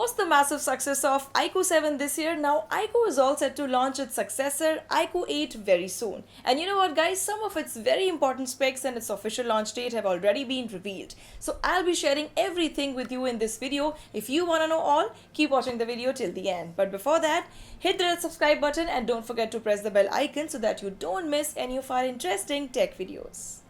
Post the massive success of iQOO 7 this year, now iQOO is all set to launch its successor iQOO 8 very soon. And you know what guys, some of its very important specs and its official launch date have already been revealed. So I'll be sharing everything with you in this video. If you want to know all, keep watching the video till the end. But before that, hit the red subscribe button and don't forget to press the bell icon so that you don't miss any of our interesting tech videos.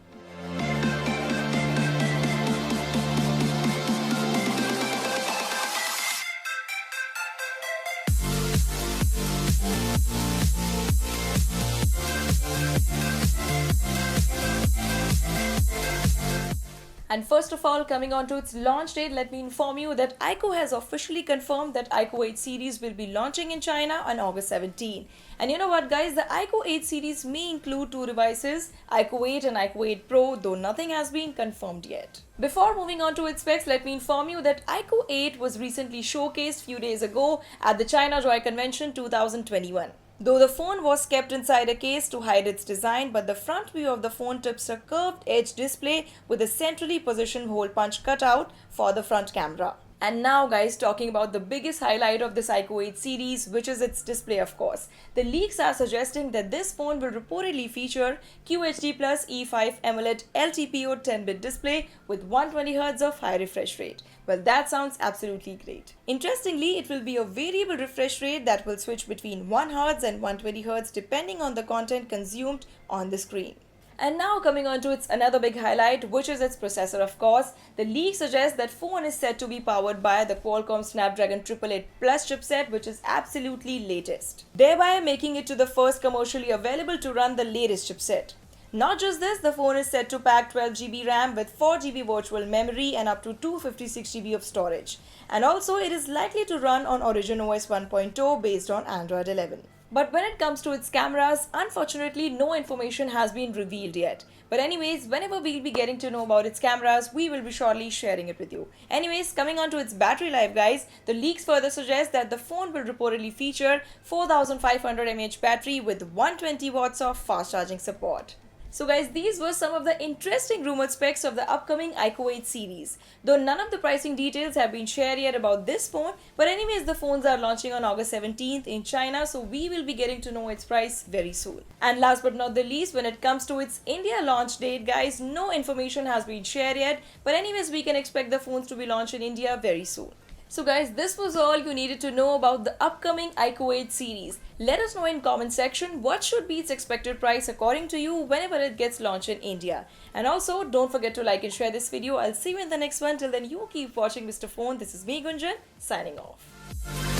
And first of all, coming on to its launch date, let me inform you that iQOO has officially confirmed that iQOO 8 series will be launching in China on August 17. And you know what guys, the iQOO 8 series may include two devices, iQOO 8 and iQOO 8 Pro, though nothing has been confirmed yet. Before moving on to its specs, let me inform you that iQOO 8 was recently showcased few days ago at the China Joy Convention 2021. Though the phone was kept inside a case to hide its design, but the front view of the phone tips a curved edge display with a centrally positioned hole punch cutout for the front camera. And now guys, talking about the biggest highlight of this iQOO 8 series, which is its display of course. The leaks are suggesting that this phone will reportedly feature QHD Plus E5 AMOLED LTPO 10-bit display with 120Hz of high refresh rate. Well, that sounds absolutely great. Interestingly, it will be a variable refresh rate that will switch between 1Hz and 120Hz depending on the content consumed on the screen. And now coming on to its another big highlight, which is its processor of course. The leak suggests that phone is said to be powered by the Qualcomm Snapdragon 888 Plus chipset, which is absolutely latest, thereby making it to the first commercially available to run the latest chipset. Not just this, the phone is set to pack 12GB RAM with 4GB virtual memory and up to 256GB of storage. And also it is likely to run on Origin OS 1.0 based on Android 11. But when it comes to its cameras, unfortunately no information has been revealed yet. But anyways, whenever we'll be getting to know about its cameras, we will be surely sharing it with you. Anyways, coming on to its battery life guys, the leaks further suggest that the phone will reportedly feature 4500 mAh battery with 120 watts of fast charging support. So guys, these were some of the interesting rumored specs of the upcoming iQOO 8 series. Though none of the pricing details have been shared yet about this phone, but anyways the phones are launching on August 17th in China, so we will be getting to know its price very soon. And last but not the least, when it comes to its India launch date guys, no information has been shared yet, but anyways we can expect the phones to be launched in India very soon. So guys, this was all you needed to know about the upcoming iQOO 8 series. Let us know in comment section what should be its expected price according to you whenever it gets launched in India. And also don't forget to like and share this video. I'll see you in the next one. Till then you keep watching Mr. Phone. This is me Gunjan signing off.